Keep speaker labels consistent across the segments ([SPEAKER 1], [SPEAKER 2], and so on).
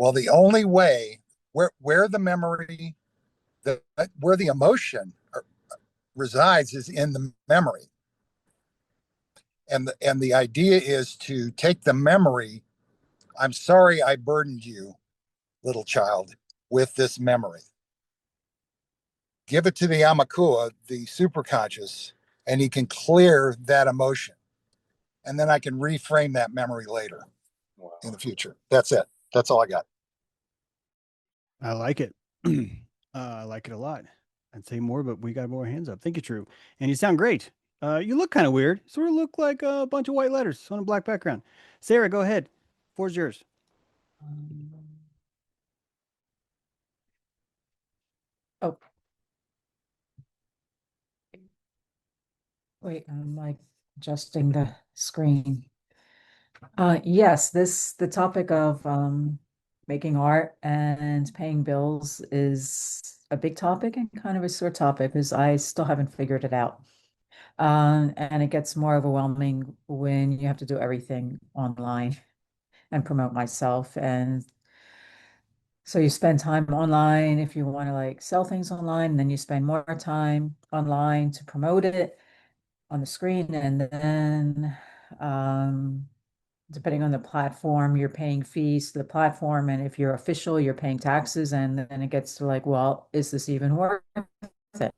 [SPEAKER 1] Well, the only way where the memory, where the emotion resides is in the memory. And the idea is to take the memory. I'm sorry I burdened you, little child, with this memory. Give it to the Amakua, the superconscious, and he can clear that emotion. And then I can reframe that memory later in
[SPEAKER 2] Wow.
[SPEAKER 1] the future. That's it. That's all I got.
[SPEAKER 3] I like it. I like it a lot. I'd say more, but we got more hands up. Thank you, True. And you sound great. You look kind of weird. Sort of look like a bunch of white letters on a black background. Sarah, go ahead. Floor's yours.
[SPEAKER 4] Um, oh, wait, I'm like adjusting the screen. Yes, the topic of making art and paying bills is a big topic and kind of a sore topic because I still haven't figured it out. And it gets more overwhelming when you have to do everything online and promote myself. And so you spend time online if you want to like sell things online, and then you spend more time online to promote it on the screen. And then depending on the platform, you're paying fees to the platform. And if you're official, you're paying taxes. And then it gets to like, well, is this even worth it?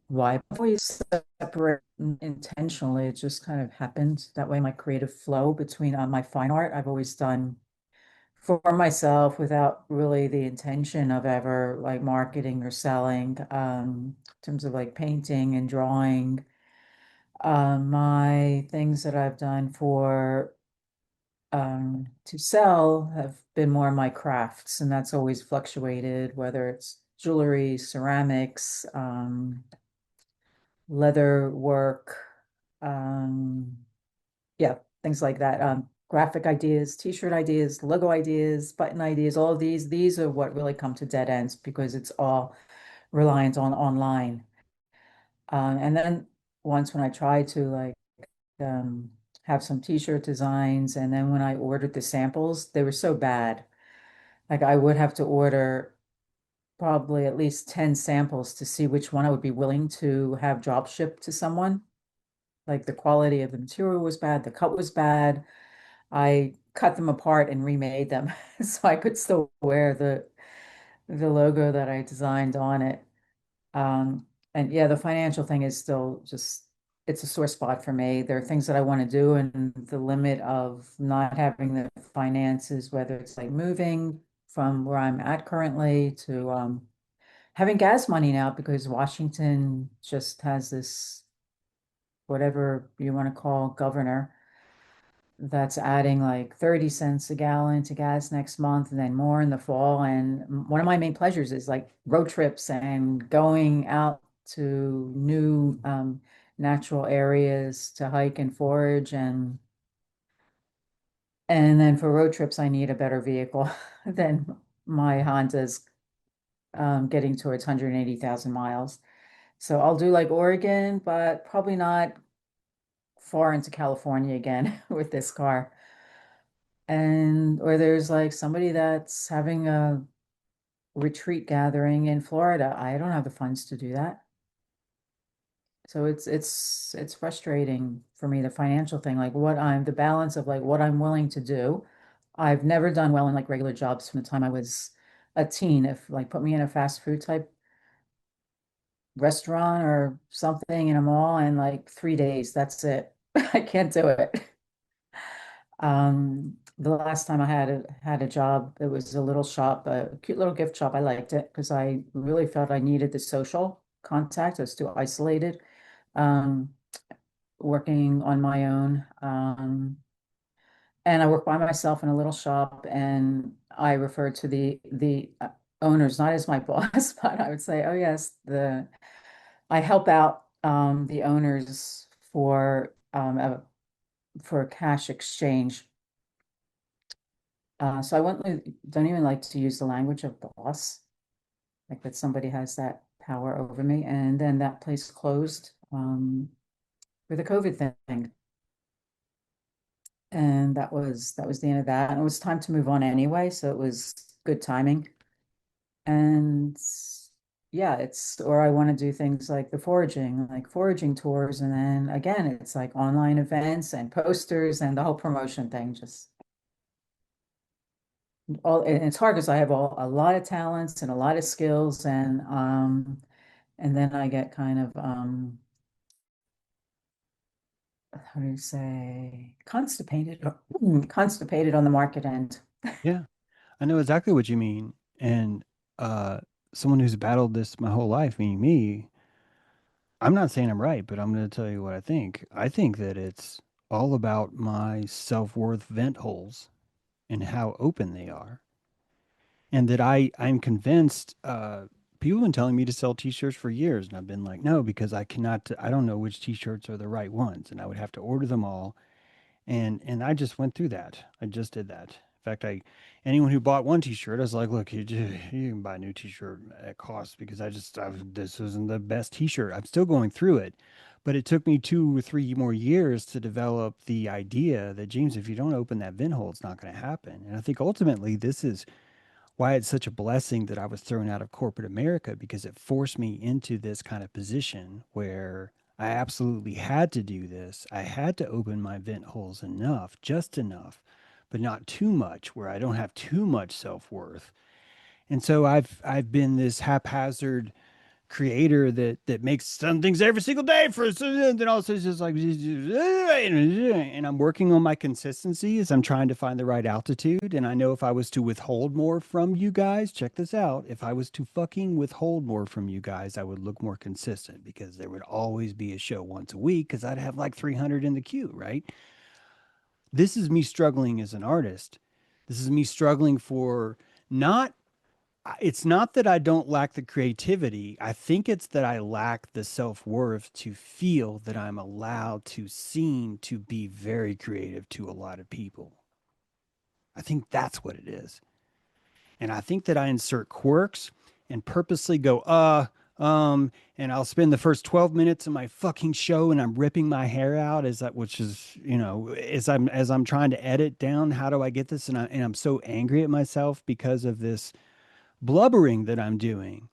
[SPEAKER 4] Why? I've always separate intentionally. It just kind of happened that way. My creative flow between my fine art, I've always done for myself without really the intention of ever like marketing or selling, in terms of like painting and drawing. My things that I've done for to sell have been more my crafts, and that's always fluctuated, whether it's jewelry, ceramics, leather work, um, yeah, things like that. Graphic ideas, t-shirt ideas, logo ideas, button ideas, all of these are what really come to dead ends because it's all reliant on online. And then once when I tried to like have some t-shirt designs, and then when I ordered the samples, they were so bad. Like I would have to order probably at least 10 samples to see which one I would be willing to have drop shipped to someone. Like the quality of the material was bad, the cut was bad. I cut them apart and remade them so I could still wear the logo that I designed on it. And yeah, the financial thing is still just it's a sore spot for me. There are things that I want to do, and the limit of not having the finances, whether it's like moving from where I'm at currently to having gas money now because Washington just has this whatever you want to call governor that's adding like 30 cents a gallon to gas next month and then more in the fall. And one of my main pleasures is like road trips and going out to new natural areas to hike and forage. And then for road trips, I need a better vehicle than my Honda's getting towards 180,000 miles. So I'll do like Oregon, but probably not far into California again with this car. And or there's like somebody that's having a retreat gathering in Florida. I don't have the funds to do that. So it's frustrating for me, the financial thing, like what I'm the balance of like what I'm willing to do. I've never done well in like regular jobs from the time I was a teen. If like put me in a fast food type restaurant or something in a mall and like 3 days, that's it. I can't do it. The last time I had a job, it was a little shop, a cute little gift shop. I liked it because I really felt I needed the social contact. I was too isolated, um, working on my own. And I work by myself in a little shop, and I refer to the owners not as my boss, but I would say, oh yes, the I help out the owners for cash exchange. So I don't even like to use the language of boss, like that somebody has that power over me. And then that place closed for the COVID thing. And that was the end of that. And it was time to move on anyway, so it was good timing. And yeah, or I want to do things like like foraging tours, and then again, it's like online events and posters and the whole promotion thing. Just and it's hard because I have a lot of talents and a lot of skills, and then I get kind of how do you say, constipated on the market end.
[SPEAKER 3] Yeah, I know exactly what you mean. And someone who's battled this my whole life, meaning me, I'm not saying I'm right, but I'm going to tell you what I think. I think that it's all about my self-worth vent holes and how open they are. And that I'm convinced people have been telling me to sell t-shirts for years, and I've been like, no, because I don't know which t-shirts are the right ones, and I would have to order them all. And I just went through that. I just did that. In fact, anyone who bought one T-shirt, I was like, look, you can buy a new T-shirt at cost, because this isn't the best T-shirt. I'm still going through it, but it took me 2 or 3 more years to develop the idea that, James, if you don't open that vent hole, it's not going to happen. And I think ultimately this is why it's such a blessing that I was thrown out of corporate America, because it forced me into this kind of position where I absolutely had to do this. I had to open my vent holes enough, just enough, but not too much where I don't have too much self-worth. And so I've been this haphazard creator that makes some things every single day for us, and then also it's just like, and I'm working on my consistency as I'm trying to find the right altitude. And I know if I was to withhold more from you guys, check this out, if I was to fucking withhold more from you guys, I would look more consistent, because there would always be a show once a week, because I'd have like 300 in the queue, right? This is me struggling as an artist. This is me struggling for not it's not that I don't lack the creativity. I think it's that I lack the self-worth to feel that I'm allowed to seem to be very creative to a lot of people. I think that's what it is. And I think that I insert quirks and purposely go, and I'll spend the first 12 minutes of my fucking show and I'm ripping my hair out which is, as I'm trying to edit down, how do I get this? And I'm so angry at myself because of this blubbering that I'm doing.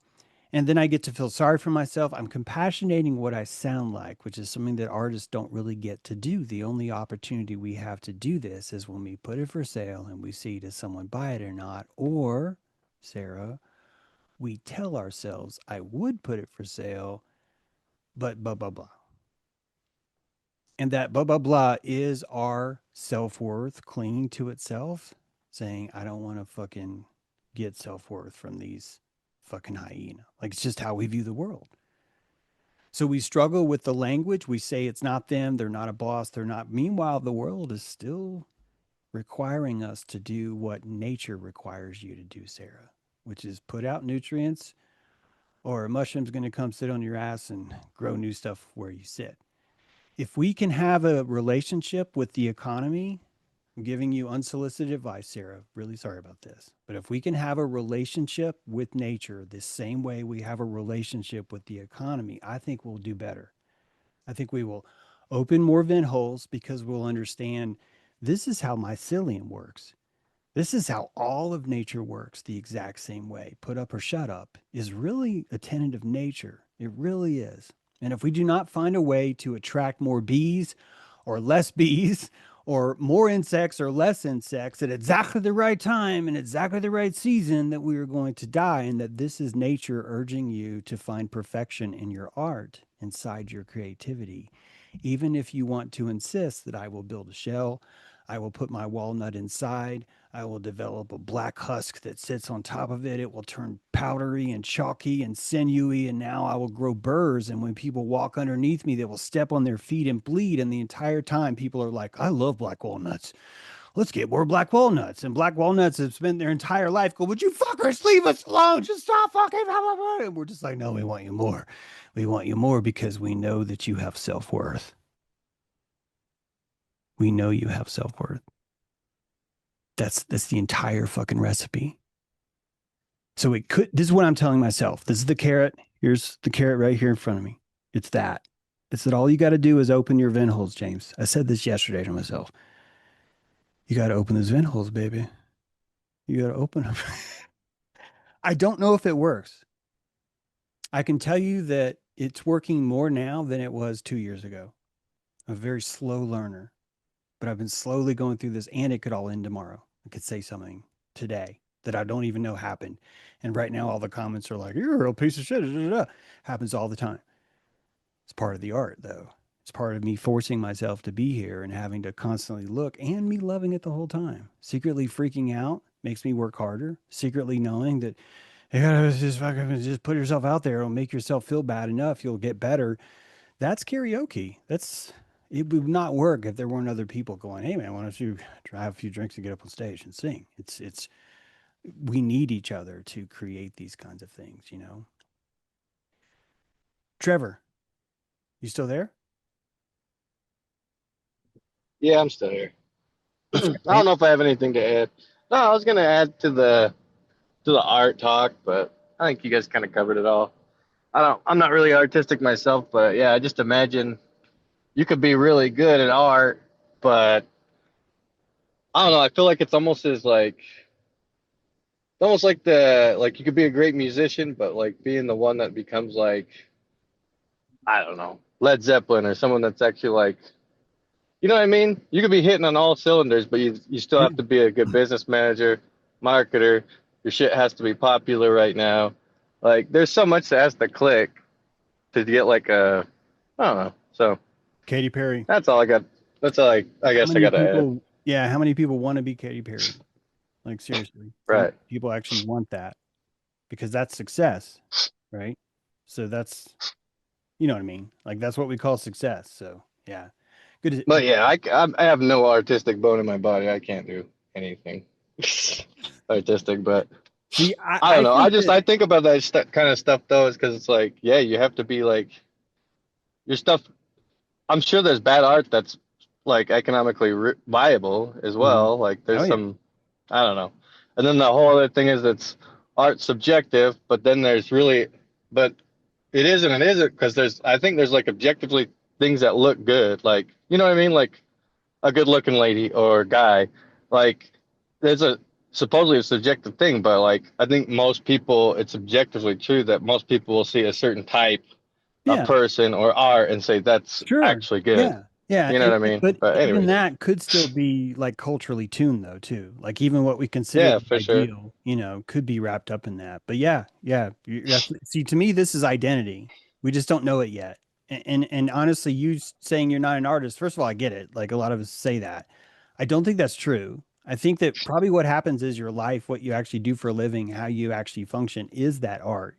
[SPEAKER 3] And then I get to feel sorry for myself. I'm compassionating what I sound like, which is something that artists don't really get to do. The only opportunity we have to do this is when we put it for sale and we see, does someone buy it or not? Or, Sarah, we tell ourselves, I would put it for sale, but blah, blah, blah. And that blah, blah, blah is our self worth clinging to itself, saying, I don't want to fucking get self worth from these fucking hyena. Like, it's just how we view the world. So we struggle with the language. We say it's not them. They're not a boss. They're not. Meanwhile, the world is still requiring us to do what nature requires you to do, Sarah, which is put out nutrients, or a mushroom's going to come sit on your ass and grow new stuff where you sit. If we can have a relationship with the economy, I'm giving you unsolicited advice, Sarah. Really sorry about this. But if we can have a relationship with nature the same way we have a relationship with the economy, I think we'll do better. I think we will open more vent holes, because we'll understand this is how mycelium works. This is how all of nature works the exact same way. Put up or shut up is really a tenet of nature. It really is. And if we do not find a way to attract more bees or less bees, or more insects or less insects at exactly the right time and exactly the right season, that we are going to die, and that this is nature urging you to find perfection in your art, inside your creativity. Even if you want to insist that I will build a shell, I will put my walnut inside, I will develop a black husk that sits on top of it. It will turn powdery and chalky and sinewy. And now I will grow burrs. And when people walk underneath me, they will step on their feet and bleed. And the entire time, people are like, I love black walnuts. Let's get more black walnuts. And black walnuts have spent their entire life go, would you fuckers leave us alone? Just stop fucking. Blah, blah, blah. And we're just like, no, we want you more. We want you more because we know that you have self worth. We know you have self worth. That's the entire fucking recipe. So this is what I'm telling myself. This is the carrot. Here's the carrot right here in front of me. It's that. It's that all you got to do is open your vent holes, James. I said this yesterday to myself. You got to open those vent holes, baby. You got to open them. I don't know if it works. I can tell you that it's working more now than it was 2 years ago. I'm a very slow learner, but I've been slowly going through this, and it could all end tomorrow. I could say something today that I don't even know happened. And right now, all the comments are like, "You're a real piece of shit." Da, da, da. Happens all the time. It's part of the art, though. It's part of me forcing myself to be here and having to constantly look, and me loving it the whole time. Secretly freaking out makes me work harder. Secretly knowing that you gotta just put yourself out there and make yourself feel bad enough, you'll get better. That's karaoke. It would not work if there weren't other people going, "Hey man, why don't you try have a few drinks and get up on stage and sing?" It's we need each other to create these kinds of things, you know. Trevor, you still there?
[SPEAKER 2] Yeah, I'm still here.
[SPEAKER 3] What's
[SPEAKER 2] I
[SPEAKER 3] up, man?
[SPEAKER 2] don't know if I have anything to add. No, I was gonna add to the art talk, but I think you guys kind of covered it all. I'm not really artistic myself, but yeah, I just imagine you could be really good at art, but I don't know. I feel like it's almost like the like you could be a great musician, but like being the one that becomes like I don't know Led Zeppelin or someone that's actually like you know what I mean? You could be hitting on all cylinders, but you still
[SPEAKER 3] Yeah.
[SPEAKER 2] have to be a good business manager, marketer. Your shit has to be popular right now. Like, there's so much that has to click to get like I don't know. So
[SPEAKER 3] Katy Perry.
[SPEAKER 2] that's all I got. That's all I
[SPEAKER 3] How
[SPEAKER 2] guess I
[SPEAKER 3] many
[SPEAKER 2] got to add.
[SPEAKER 3] people, yeah, how many people want to be Katy Perry? Like seriously, how many
[SPEAKER 2] Right.
[SPEAKER 3] people actually want that? Because that's success, right? So that's, you know what I mean? Like that's what we call success. So yeah, good.
[SPEAKER 2] But yeah, I have no artistic bone in my body. I can't do anything artistic, but
[SPEAKER 3] See,
[SPEAKER 2] I don't
[SPEAKER 3] I
[SPEAKER 2] know.
[SPEAKER 3] think that,
[SPEAKER 2] I think about that kind of stuff though, is because it's like, yeah, you have to be like your stuff. I'm sure there's bad art that's like economically viable as
[SPEAKER 3] mhm.
[SPEAKER 2] well. Like
[SPEAKER 3] Oh
[SPEAKER 2] there's
[SPEAKER 3] yeah,
[SPEAKER 2] some, I don't know. And then the whole other thing is it's art subjective, but then there's really, but it isn't and isn't because I think there's like objectively things that look good. Like, you know what I mean? Like a good looking lady or guy. Like there's supposedly a subjective thing, but like I think most people, it's objectively true that most people will see a certain type a
[SPEAKER 3] yeah.
[SPEAKER 2] person or art and say that's
[SPEAKER 3] Sure.
[SPEAKER 2] actually good.
[SPEAKER 3] Yeah. Yeah.
[SPEAKER 2] You know what I mean?
[SPEAKER 3] But
[SPEAKER 2] But
[SPEAKER 3] even
[SPEAKER 2] anyways,
[SPEAKER 3] that could still be like culturally tuned though, too. Like even what we consider
[SPEAKER 2] yeah,
[SPEAKER 3] the
[SPEAKER 2] for sure.
[SPEAKER 3] ideal, you know, could be wrapped up in that. But yeah, yeah. See, to me, this is identity. We just don't know it yet. And honestly, saying you're not an artist, first of all, I get it. Like a lot of us say that. I don't think that's true. I think that probably what happens is your life, what you actually do for a living, how you actually function is that art.